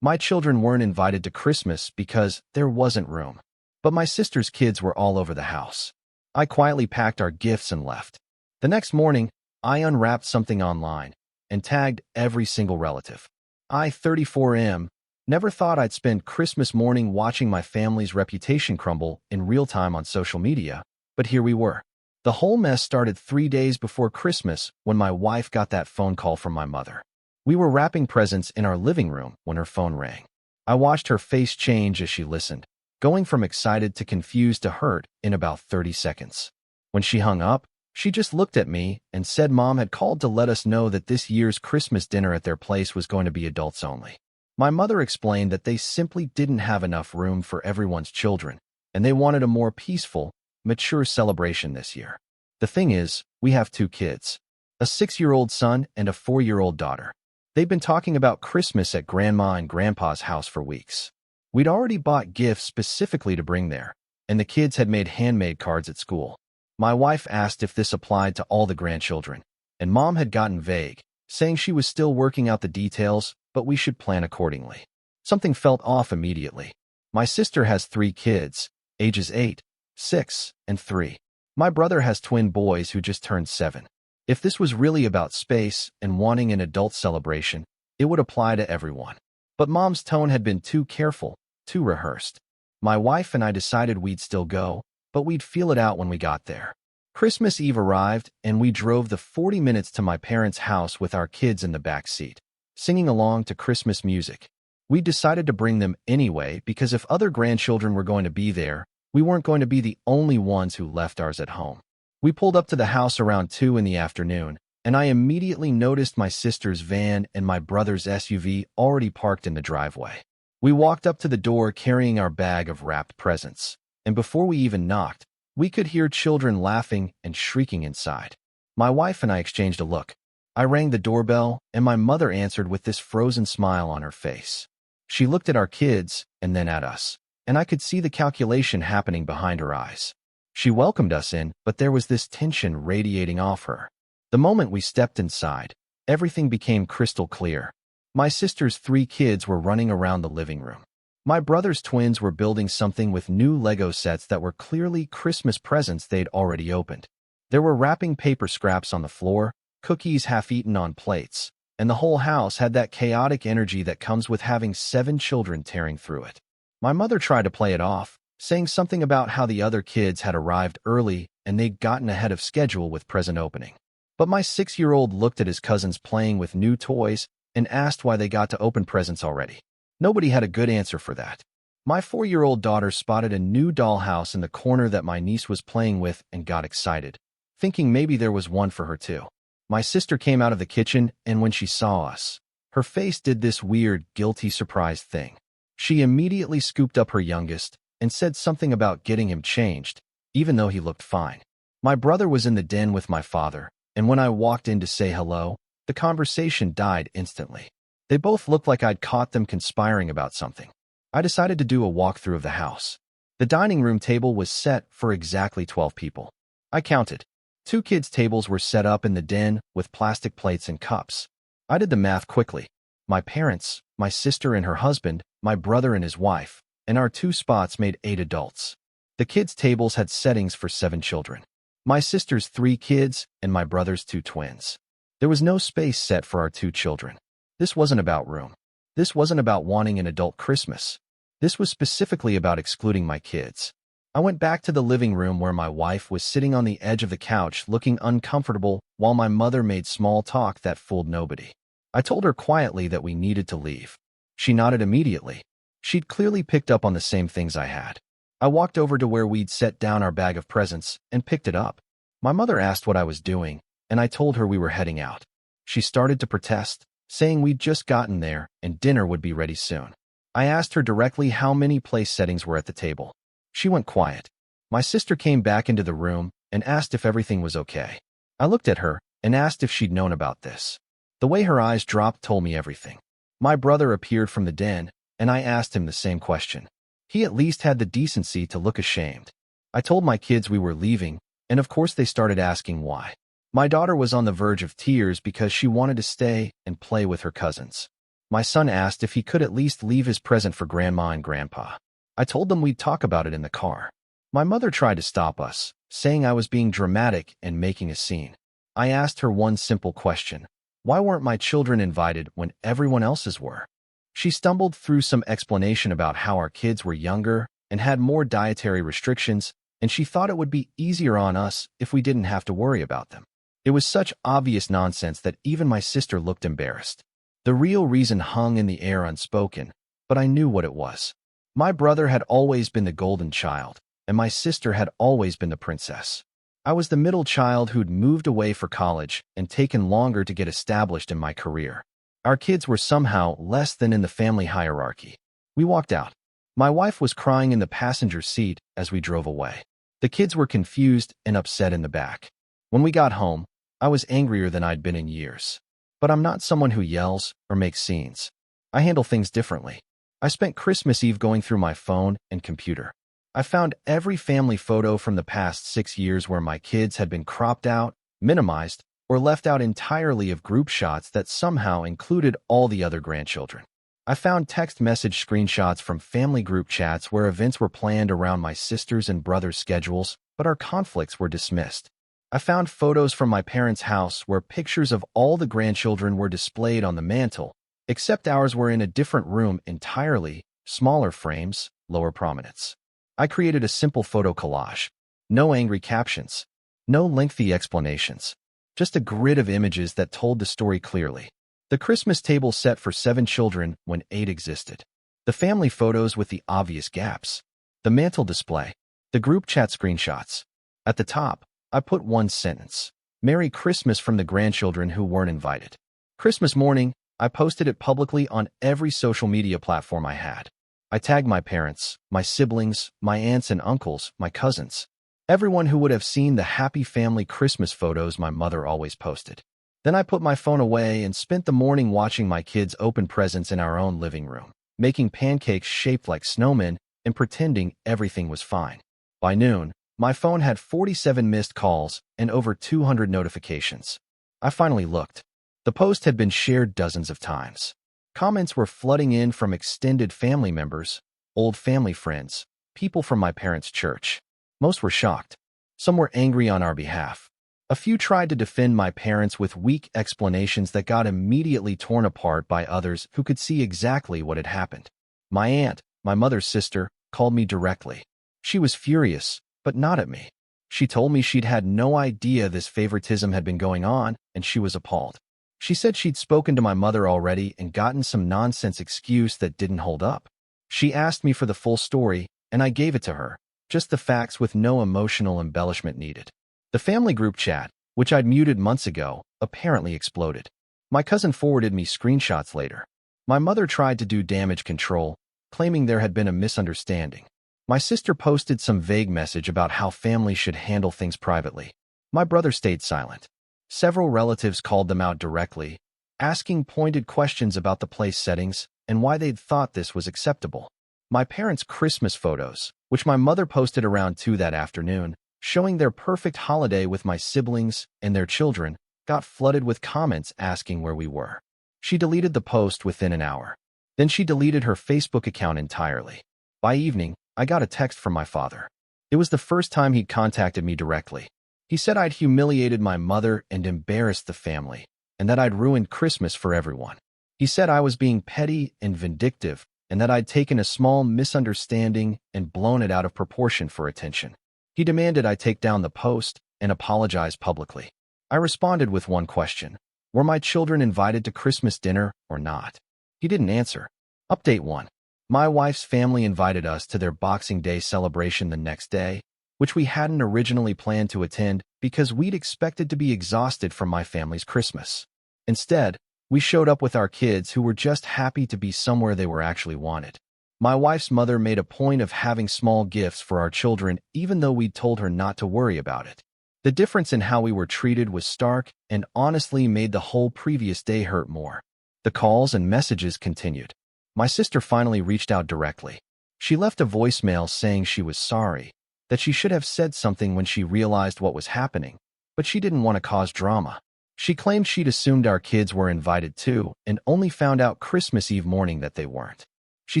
My children weren't invited to Christmas because there wasn't room. But my sister's kids were all over the house. I quietly packed our gifts and left. The next morning, I unwrapped something online and tagged every single relative. I, 34M, never thought I'd spend Christmas morning watching my family's reputation crumble in real time on social media, but here we were. The whole mess started 3 days before Christmas when my wife got that phone call from my mother. We were wrapping presents in our living room when her phone rang. I watched her face change as she listened, going from excited to confused to hurt in about 30 seconds. When she hung up, she just looked at me and said Mom had called to let us know that this year's Christmas dinner at their place was going to be adults only. My mother explained that they simply didn't have enough room for everyone's children, and they wanted a more peaceful, mature celebration this year. The thing is, we have 2 kids, a 6-year-old son and a 4-year-old daughter. They've been talking about Christmas at Grandma and Grandpa's house for weeks. We'd already bought gifts specifically to bring there, and the kids had made handmade cards at school. My wife asked if this applied to all the grandchildren, and Mom had gotten vague, saying she was still working out the details, but we should plan accordingly. Something felt off immediately. My sister has 3 kids, ages 8, 6, and 3. My brother has twin boys who just turned 7. If this was really about space and wanting an adult celebration, it would apply to everyone. But Mom's tone had been too careful, too rehearsed. My wife and I decided we'd still go, but we'd feel it out when we got there. Christmas Eve arrived, and we drove the 40 minutes to my parents' house with our kids in the back seat, singing along to Christmas music. We decided to bring them anyway because if other grandchildren were going to be there, we weren't going to be the only ones who left ours at home. We pulled up to the house around 2 in the afternoon, and I immediately noticed my sister's van and my brother's SUV already parked in the driveway. We walked up to the door carrying our bag of wrapped presents, and before we even knocked, we could hear children laughing and shrieking inside. My wife and I exchanged a look. I rang the doorbell, and my mother answered with this frozen smile on her face. She looked at our kids and then at us, and I could see the calculation happening behind her eyes. She welcomed us in, but there was this tension radiating off her. The moment we stepped inside, everything became crystal clear. My sister's 3 kids were running around the living room. My brother's twins were building something with new Lego sets that were clearly Christmas presents they'd already opened. There were wrapping paper scraps on the floor, cookies half-eaten on plates, and the whole house had that chaotic energy that comes with having 7 children tearing through it. My mother tried to play it off, saying something about how the other kids had arrived early and they'd gotten ahead of schedule with present opening. But my 6-year-old looked at his cousins playing with new toys and asked why they got to open presents already. Nobody had a good answer for that. My 4-year-old daughter spotted a new dollhouse in the corner that my niece was playing with and got excited, thinking maybe there was one for her too. My sister came out of the kitchen, and when she saw us, her face did this weird, guilty, surprised thing. She immediately scooped up her youngest and said something about getting him changed, even though he looked fine. My brother was in the den with my father, and when I walked in to say hello, the conversation died instantly. They both looked like I'd caught them conspiring about something. I decided to do a walkthrough of the house. The dining room table was set for exactly 12 people. I counted. 2 kids' tables were set up in the den with plastic plates and cups. I did the math quickly. My parents, my sister and her husband, my brother and his wife, and our 2 spots made 8 adults. The kids' tables had settings for 7 children. My sister's 3 kids and my brother's 2 twins. There was no space set for our 2 children. This wasn't about room. This wasn't about wanting an adult Christmas. This was specifically about excluding my kids. I went back to the living room where my wife was sitting on the edge of the couch looking uncomfortable while my mother made small talk that fooled nobody. I told her quietly that we needed to leave. She nodded immediately. She'd clearly picked up on the same things I had. I walked over to where we'd set down our bag of presents and picked it up. My mother asked what I was doing, and I told her we were heading out. She started to protest, saying we'd just gotten there and dinner would be ready soon. I asked her directly how many place settings were at the table. She went quiet. My sister came back into the room and asked if everything was okay. I looked at her and asked if she'd known about this. The way her eyes dropped told me everything. My brother appeared from the den, and I asked him the same question. He at least had the decency to look ashamed. I told my kids we were leaving, and of course they started asking why. My daughter was on the verge of tears because she wanted to stay and play with her cousins. My son asked if he could at least leave his present for Grandma and Grandpa. I told them we'd talk about it in the car. My mother tried to stop us, saying I was being dramatic and making a scene. I asked her one simple question. Why weren't my children invited when everyone else's were? She stumbled through some explanation about how our kids were younger and had more dietary restrictions, and she thought it would be easier on us if we didn't have to worry about them. It was such obvious nonsense that even my sister looked embarrassed. The real reason hung in the air unspoken, but I knew what it was. My brother had always been the golden child, and my sister had always been the princess. I was the middle child who'd moved away for college and taken longer to get established in my career. Our kids were somehow less than in the family hierarchy. We walked out. My wife was crying in the passenger seat as we drove away. The kids were confused and upset in the back. When we got home, I was angrier than I'd been in years. But I'm not someone who yells or makes scenes. I handle things differently. I spent Christmas Eve going through my phone and computer. I found every family photo from the past 6 years where my kids had been cropped out, minimized, or left out entirely of group shots that somehow included all the other grandchildren. I found text message screenshots from family group chats where events were planned around my sisters' and brothers' schedules, but our conflicts were dismissed. I found photos from my parents' house where pictures of all the grandchildren were displayed on the mantle, except ours were in a different room entirely, smaller frames, lower prominence. I created a simple photo collage. No angry captions. No lengthy explanations. Just a grid of images that told the story clearly. The Christmas table set for 7 children when 8 existed. The family photos with the obvious gaps. The mantle display. The group chat screenshots. At the top, I put one sentence. Merry Christmas from the grandchildren who weren't invited. Christmas morning, I posted it publicly on every social media platform I had. I tagged my parents, my siblings, my aunts and uncles, my cousins. Everyone who would have seen the happy family Christmas photos my mother always posted. Then I put my phone away and spent the morning watching my kids open presents in our own living room, making pancakes shaped like snowmen and pretending everything was fine. By noon, my phone had 47 missed calls and over 200 notifications. I finally looked. The post had been shared dozens of times. Comments were flooding in from extended family members, old family friends, people from my parents' church. Most were shocked. Some were angry on our behalf. A few tried to defend my parents with weak explanations that got immediately torn apart by others who could see exactly what had happened. My aunt, my mother's sister, called me directly. She was furious, but not at me. She told me she'd had no idea this favoritism had been going on, and she was appalled. She said she'd spoken to my mother already and gotten some nonsense excuse that didn't hold up. She asked me for the full story, and I gave it to her, just the facts with no emotional embellishment needed. The family group chat, which I'd muted months ago, apparently exploded. My cousin forwarded me screenshots later. My mother tried to do damage control, claiming there had been a misunderstanding. My sister posted some vague message about how families should handle things privately. My brother stayed silent. Several relatives called them out directly, asking pointed questions about the place settings and why they'd thought this was acceptable. My parents' Christmas photos, which my mother posted around 2 that afternoon, showing their perfect holiday with my siblings and their children, got flooded with comments asking where we were. She deleted the post within an hour. Then she deleted her Facebook account entirely. By evening, I got a text from my father. It was the first time he'd contacted me directly. He said I'd humiliated my mother and embarrassed the family, and that I'd ruined Christmas for everyone. He said I was being petty and vindictive, and that I'd taken a small misunderstanding and blown it out of proportion for attention. He demanded I take down the post and apologize publicly. I responded with one question. Were my children invited to Christmas dinner or not? He didn't answer. Update 1. My wife's family invited us to their Boxing Day celebration the next day, which we hadn't originally planned to attend because we'd expected to be exhausted from my family's Christmas. Instead, we showed up with our kids who were just happy to be somewhere they were actually wanted. My wife's mother made a point of having small gifts for our children even though we'd told her not to worry about it. The difference in how we were treated was stark and honestly made the whole previous day hurt more. The calls and messages continued. My sister finally reached out directly. She left a voicemail saying she was sorry, that she should have said something when she realized what was happening, but she didn't want to cause drama. She claimed she'd assumed our kids were invited too and only found out Christmas Eve morning that they weren't. She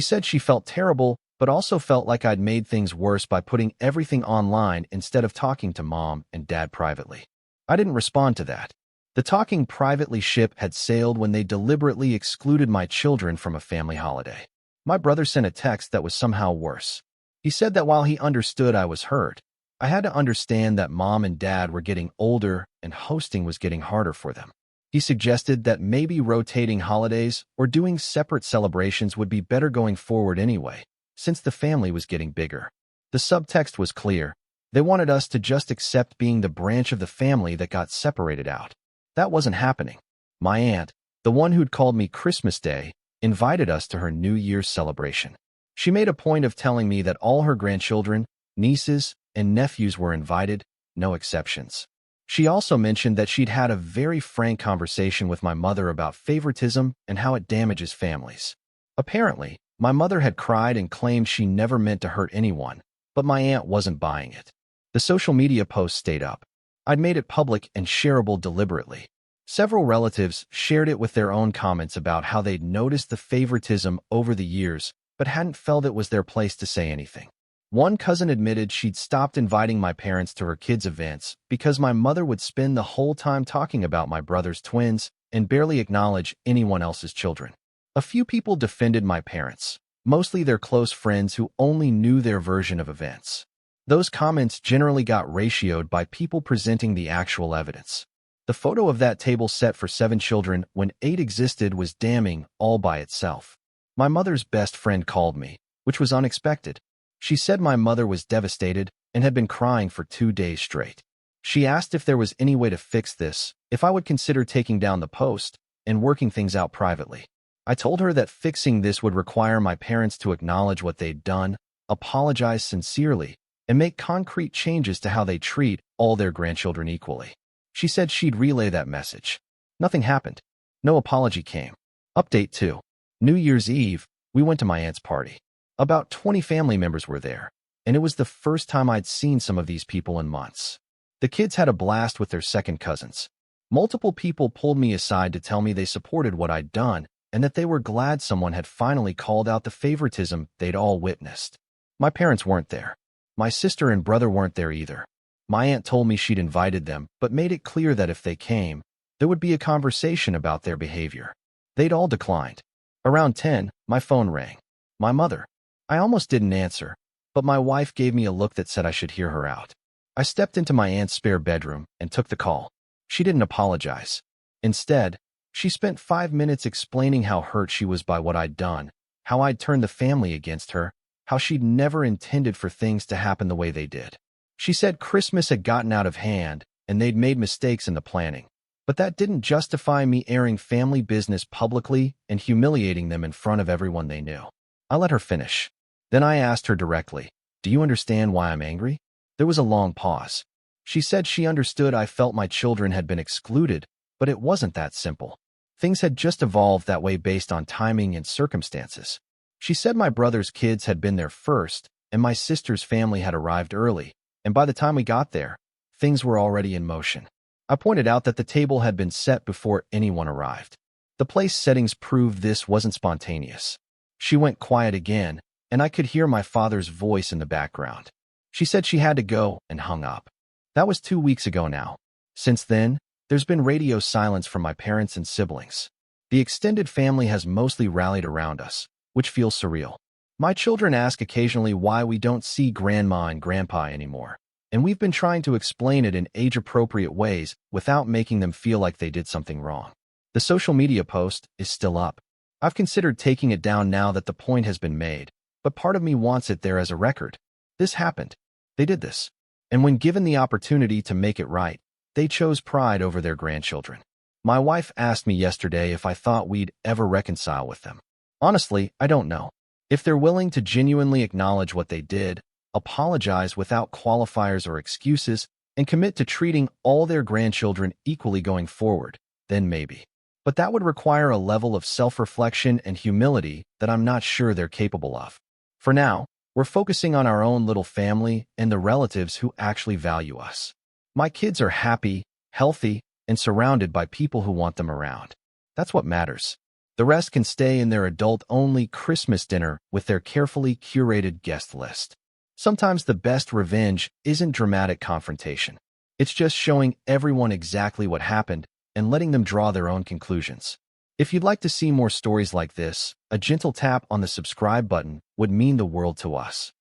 said she felt terrible, but also felt like I'd made things worse by putting everything online instead of talking to mom and dad privately. I didn't respond to that. The talking privately ship had sailed when they deliberately excluded my children from a family holiday. My brother sent a text that was somehow worse. He said that while he understood I was hurt, I had to understand that mom and dad were getting older and hosting was getting harder for them. He suggested that maybe rotating holidays or doing separate celebrations would be better going forward anyway, since the family was getting bigger. The subtext was clear. They wanted us to just accept being the branch of the family that got separated out. That wasn't happening. My aunt, the one who'd called me Christmas Day, invited us to her New Year's celebration. She made a point of telling me that all her grandchildren, nieces, and nephews were invited, no exceptions. She also mentioned that she'd had a very frank conversation with my mother about favoritism and how it damages families. Apparently, my mother had cried and claimed she never meant to hurt anyone, but my aunt wasn't buying it. The social media post stayed up. I'd made it public and shareable deliberately. Several relatives shared it with their own comments about how they'd noticed the favoritism over the years, but hadn't felt it was their place to say anything. One cousin admitted she'd stopped inviting my parents to her kids' events because my mother would spend the whole time talking about my brother's twins and barely acknowledge anyone else's children. A few people defended my parents, mostly their close friends who only knew their version of events. Those comments generally got ratioed by people presenting the actual evidence. The photo of that table set for 7 children when 8 existed was damning all by itself. My mother's best friend called me, which was unexpected. She said my mother was devastated and had been crying for 2 days straight. She asked if there was any way to fix this, if I would consider taking down the post and working things out privately. I told her that fixing this would require my parents to acknowledge what they'd done, apologize sincerely, and make concrete changes to how they treat all their grandchildren equally. She said she'd relay that message. Nothing happened. No apology came. Update 2. New Year's Eve, we went to my aunt's party. About 20 family members were there, and it was the first time I'd seen some of these people in months. The kids had a blast with their second cousins. Multiple people pulled me aside to tell me they supported what I'd done and that they were glad someone had finally called out the favoritism they'd all witnessed. My parents weren't there. My sister and brother weren't there either. My aunt told me she'd invited them, but made it clear that if they came, there would be a conversation about their behavior. They'd all declined. Around 10, my phone rang. My mother. I almost didn't answer, but my wife gave me a look that said I should hear her out. I stepped into my aunt's spare bedroom and took the call. She didn't apologize. Instead, she spent 5 minutes explaining how hurt she was by what I'd done, how I'd turned the family against her, how she'd never intended for things to happen the way they did. She said Christmas had gotten out of hand and they'd made mistakes in the planning, but that didn't justify me airing family business publicly and humiliating them in front of everyone they knew. I let her finish. Then I asked her directly, "Do you understand why I'm angry?" There was a long pause. She said she understood I felt my children had been excluded, but it wasn't that simple. Things had just evolved that way based on timing and circumstances. She said my brother's kids had been there first, and my sister's family had arrived early, and by the time we got there, things were already in motion. I pointed out that the table had been set before anyone arrived. The place settings proved this wasn't spontaneous. She went quiet again, and I could hear my father's voice in the background. She said she had to go and hung up. That was 2 weeks ago now. Since then, there's been radio silence from my parents and siblings. The extended family has mostly rallied around us, which feels surreal. My children ask occasionally why we don't see grandma and grandpa anymore, and we've been trying to explain it in age-appropriate ways without making them feel like they did something wrong. The social media post is still up. I've considered taking it down now that the point has been made, but part of me wants it there as a record. This happened. They did this. And when given the opportunity to make it right, they chose pride over their grandchildren. My wife asked me yesterday if I thought we'd ever reconcile with them. Honestly, I don't know. If they're willing to genuinely acknowledge what they did, apologize without qualifiers or excuses, and commit to treating all their grandchildren equally going forward, then maybe. But that would require a level of self-reflection and humility that I'm not sure they're capable of. For now, we're focusing on our own little family and the relatives who actually value us. My kids are happy, healthy, and surrounded by people who want them around. That's what matters. The rest can stay in their adult-only Christmas dinner with their carefully curated guest list. Sometimes the best revenge isn't dramatic confrontation. It's just showing everyone exactly what happened and letting them draw their own conclusions. If you'd like to see more stories like this, a gentle tap on the subscribe button would mean the world to us.